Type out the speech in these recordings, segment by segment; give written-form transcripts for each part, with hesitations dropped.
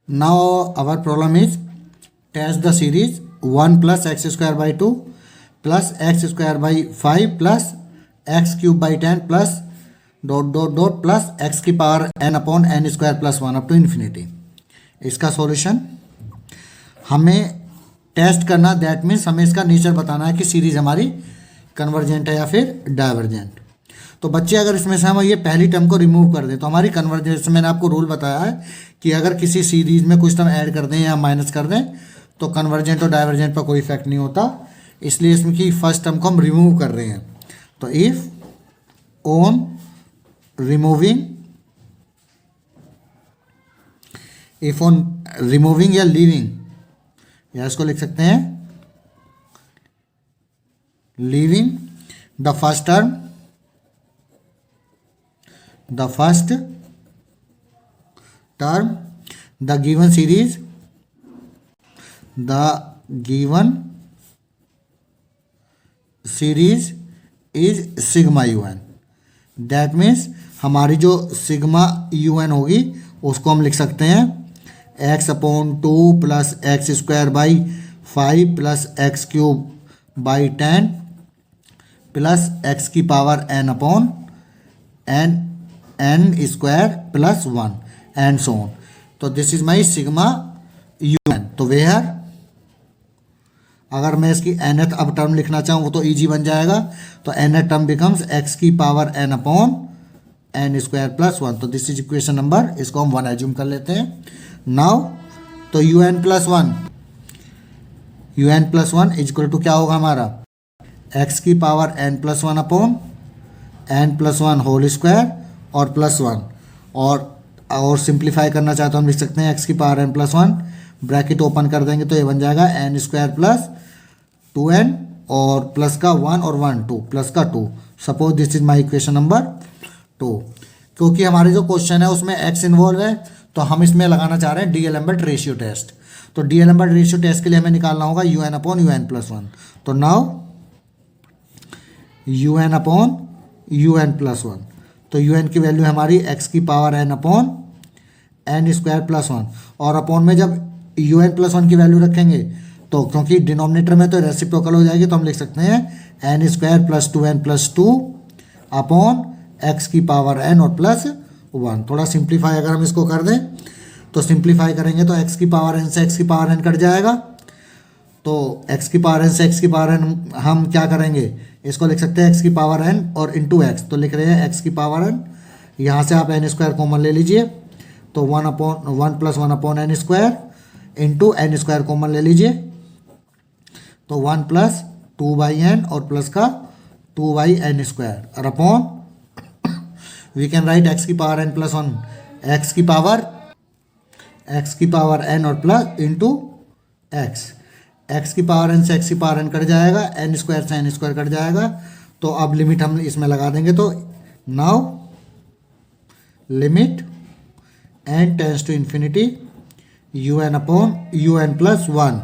Now our problem is test the series 1 plus x square by 2 plus x square by 5 plus x cube by 10 plus dot dot dot plus x की power n upon n square plus 1 up to infinity. इसका solution हमें test करना, that means हमें इसका nature बताना है कि series हमारी कन्वर्जेंट है या फिर डाइवर्जेंट। तो बच्चे अगर इसमें से हम ये पहली टर्म को रिमूव कर दें तो हमारी कन्वर्जेंस, मैंने आपको रूल बताया है कि अगर किसी सीरीज में कुछ टर्म ऐड कर दें या माइनस कर दें तो कन्वर्जेंट और डाइवर्जेंट पर कोई इफेक्ट नहीं होता, इसलिए इसमें की फर्स्ट टर्म को हम रिमूव कर रहे हैं। तो इफ ऑन रिमूविंग या लीविंग, या इसको लिख सकते हैं leaving the first term, the given series is sigma UN। That means हमारी जो सिग्मा UN होगी उसको हम लिख सकते हैं x upon 2 plus x square by 5 plus x cube by 10 plus x की power n upon n square plus 1 and so on. तो this is my sigma UN। तो वेयर अगर मैं इसकी nth अब टर्म लिखना चाहूँ वो तो ईजी बन जाएगा, तो nth टर्म बिकम्स x की power n upon n square plus 1। तो दिस इज इक्वेशन नंबर, इसको हम 1 एज्यूम कर लेते हैं। नाउ तो UN प्लस 1 इक्वल टू क्या होगा हमारा x की power n plus 1 upon n plus 1 whole square और प्लस 1, और सिंप्लीफाई करना चाहते हो हम लिख सकते हैं x की power n plus 1, bracket open कर देंगे तो ये बन जाएगा n स्क्वायर प्लस 2n और प्लस का 1 और 1 2 प्लस का 2। Suppose this is my equation number 2। क्योंकि हमारे जो क्वेश्चन है उसमें x इन्वॉल्व है तो हम इसमें लगाना चाह रहे हैं डीएलेम्बर्ट रेशियो टेस्ट। तो डीएलेम्बर्ट रेशियो टेस्ट के लिए हमें निकालना होगा UN अपॉन UN प्लस 1। तो now UN upon UN plus 1, तो UN की वैल्यू हमारी x की power n upon n square plus 1, और अपॉन में जब UN प्लस 1 की वैल्यू रखेंगे तो क्योंकि डिनोमिनेटर में तो रेसिप्रोकल हो जाएगी तो हम लिख सकते हैं n square plus 2n plus 2 upon x की पावर n और प्लस 1। थोड़ा सिंप्लीफाई अगर हम इसको कर दें तो सिंप्लीफाई करेंगे तो x की पावर n से x की पावर n कट जाएगा, तो x की पावर n से x की पावर n हम क्या करेंगे, इसको लिख सकते हैं x की पावर n और इंटू x। तो लिख रहे हैं x की पावर n, यहाँ से आप n स्क्वायर कॉमन ले लीजिए तो 1 plus 1 upon n square into n square common ले लीजिए तो 1 प्लस 2 बाई n और प्लस का 2 बाई n स्क्वायर और upon we can write x की पावर n प्लस 1, x की पावर n और प्लस इंटू x की पावर n से x की पावर n कट जाएगा, n स्क्वायर से n स्क्वायर कट जाएगा। तो अब लिमिट हम इसमें लगा देंगे, तो now limit n tends to infinity UN upon UN plus 1।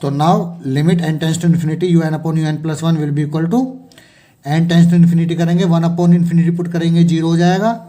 तो now limit n tends to infinity UN upon UN plus 1 will be equal to n tends to infinity करेंगे 1 अपॉन इन्फिनिटी पुट करेंगे 0 हो जाएगा,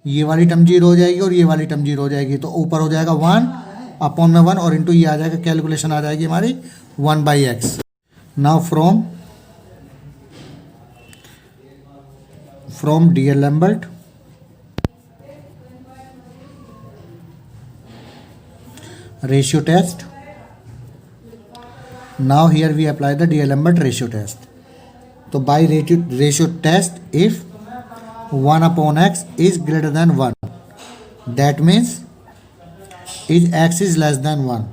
ये वाली term 0 हो जाएगी और ये वाली टर्म 0 हो जाएगी, तो ऊपर हो जाएगा 1 अपॉन में 1 और इंटू ये आ जाएगा, कैलकुलेशन आ जाएगी हमारी 1 by x. Now from D'Alembert ratio test, now here we apply the D'Alembert ratio test। तो by ratio test if 1 upon x is greater than 1, that means if x is less than 1,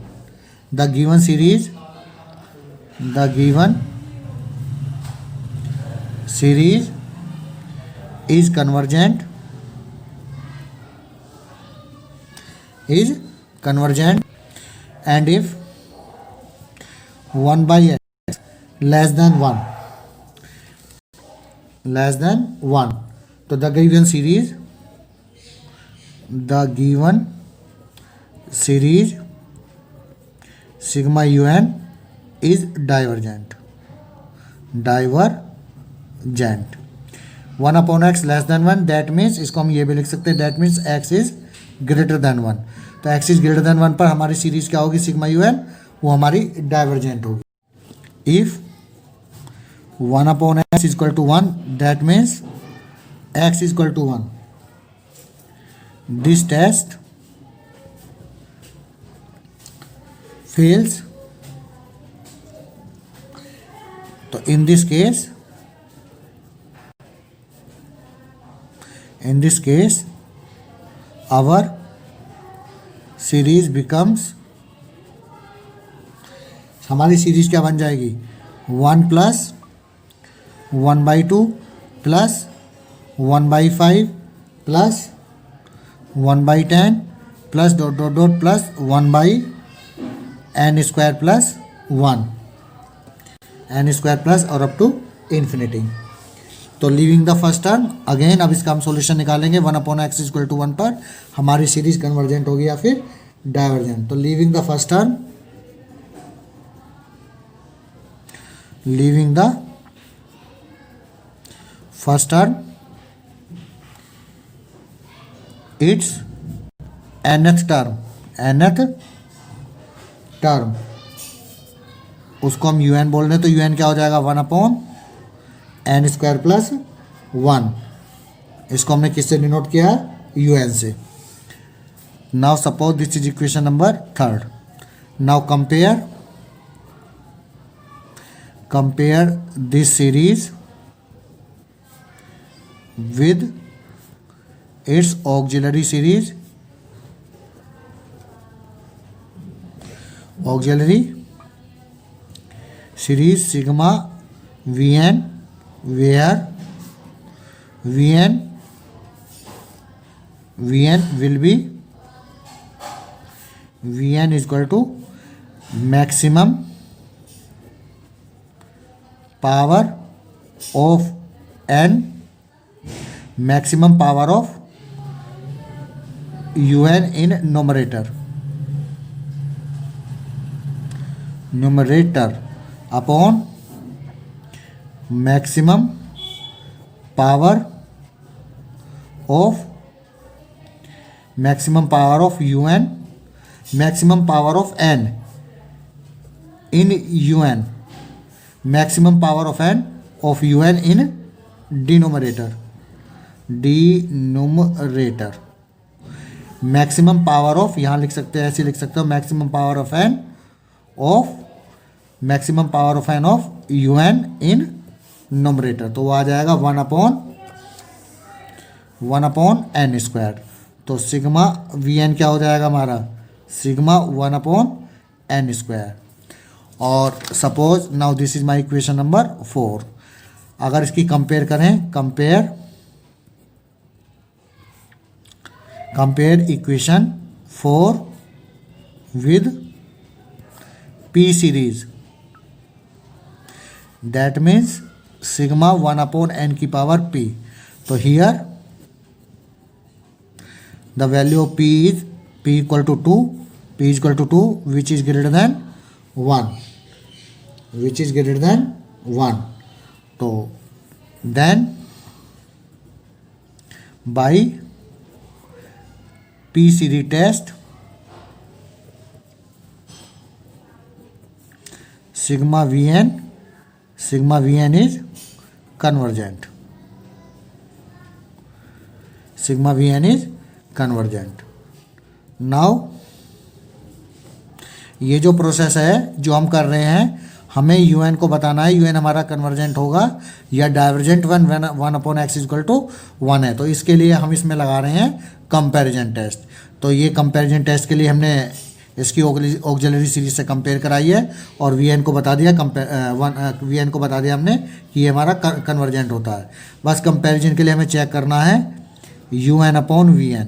the given series is convergent, and if 1 by x less than 1, तो the given series sigma UN is divergent। 1 upon x less than 1, that means इसको हम ये भी लिख सकते हैं, that means x is greater than 1। तो x is greater than 1 पर हमारी सीरीज क्या होगी सिग्मा यू एन, वो हमारी डाइवर्जेंट होगी। If 1 upon x is equal to 1 that means x is equal to 1। This test fails। तो in this case our series becomes, हमारी सीरीज क्या बन जाएगी 1 plus 1/2 plus 1/5 plus 1/10 plus dot dot dot plus 1/n square plus 1 n square plus और up to infinity. तो leaving the first term again, अब इसका हम सॉल्यूशन निकालेंगे 1 अपॉन एक्स इक्वल टू 1 पर हमारी सीरीज कन्वर्जेंट होगी या फिर डाइवर्जेंट। तो leaving the first term, it's nth term उसको हम un बोल रहे हैं। तो un क्या हो जाएगा 1 अपॉन एन स्क्वायर प्लस 1। इसको हमने किससे डिनोट किया है un से। Now suppose this is equation number 3rd। Now compare this series with its auxiliary series sigma Vn, where Vn will be Vn is equal to maximum power of n, maximum power of un in numerator upon maximum power of un, maximum power of n in un, maximum power of n of un in denominator, maximum power of, यहाँ लिख सकते हैं ऐसे लिख सकते हो maximum power of n of un in numerator. तो वो आ जाएगा 1 अपॉन n स्क्वायर। तो सिग्मा Vn क्या हो जाएगा हमारा सिग्मा 1 अपॉन n स्क्वायर। और suppose now this is my equation number 4। अगर इसकी कंपेयर करें, compare equation 4 with p series, that means sigma 1 upon n की पावर p। तो here the value of p is p equal to 2 which is greater than 1, तो then by p series test sigma Vn is convergent, now ये जो process है जो हम कर रहे हैं, हमें un को बताना है un हमारा कन्वर्जेंट होगा या divergent 1 upon x equal to 1 है। तो इसके लिए हम इसमें लगा रहे हैं कंपैरिजन टेस्ट। तो ये कंपैरिजन टेस्ट के लिए हमने इसकी ऑक्सिलरी सीरीज से कंपेयर कराई है और Vn को बता दिया हमने कि ये हमारा कन्वर्जेंट होता है। बस कंपैरिजन के लिए हमें चेक करना है un अपॉन Vn।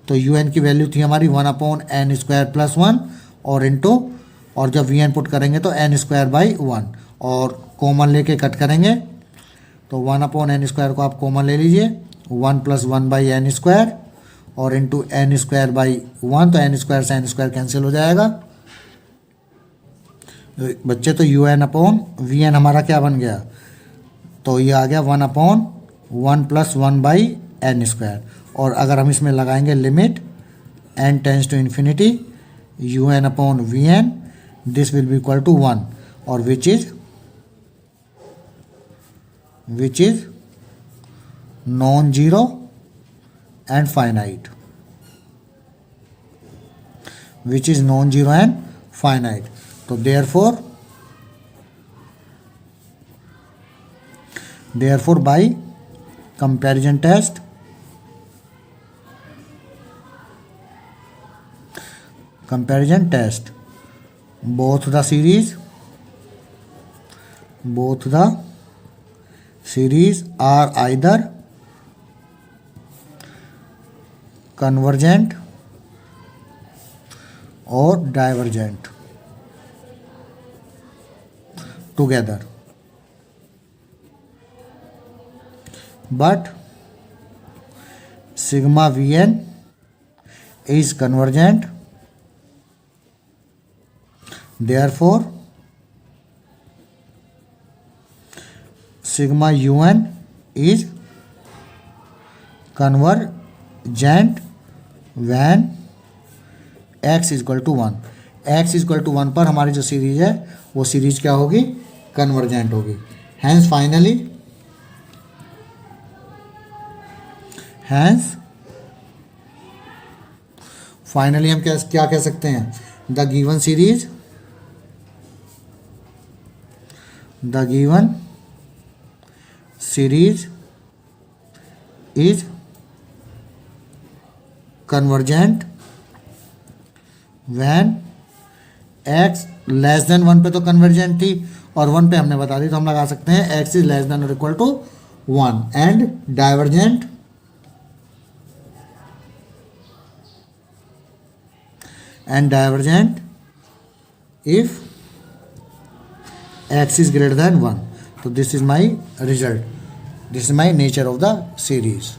तो un की वैल्यू थी हमारी 1 अपॉन n स्क्वायर प्लस 1 और इंटू, और जब Vn पुट करेंगे तो n स्क्वायर बाई 1 और कॉमन लेके कट करेंगे। तो 1 अपॉन n स्क्वायर को आप कॉमन ले लीजिए, 1 प्लस 1 बाई n स्क्वायर और इंटू n स्क्वायर बाई 1, तो n स्क्वायर से n स्क्वायर कैंसिल हो जाएगा बच्चे। तो un अपॉन Vn हमारा क्या बन गया, तो ये आ गया 1 upon 1 plus 1 by n square. और अगर हम इसमें लगाएंगे limit n tends to infinity, un upon vn, this will be equal to 1, or which is non-zero and finite, which is non-zero and finite. So therefore by comparison test, both the series are either convergent or divergent together, but sigma vn is convergent, therefore sigma un is convergent when x equal to 1. x equal to 1 पर हमारी जो series है वो series क्या होगी, convergent होगी. Hence finally हम क्या कह सकते हैं, the given series is convergent when x less than 1 पे तो कन्वर्जेंट थी, और 1 पे हमने बता दी, तो हम लगा सकते हैं x is less than or equal to 1, and divergent if x is greater than 1. So this is my result, this is my nature of the series.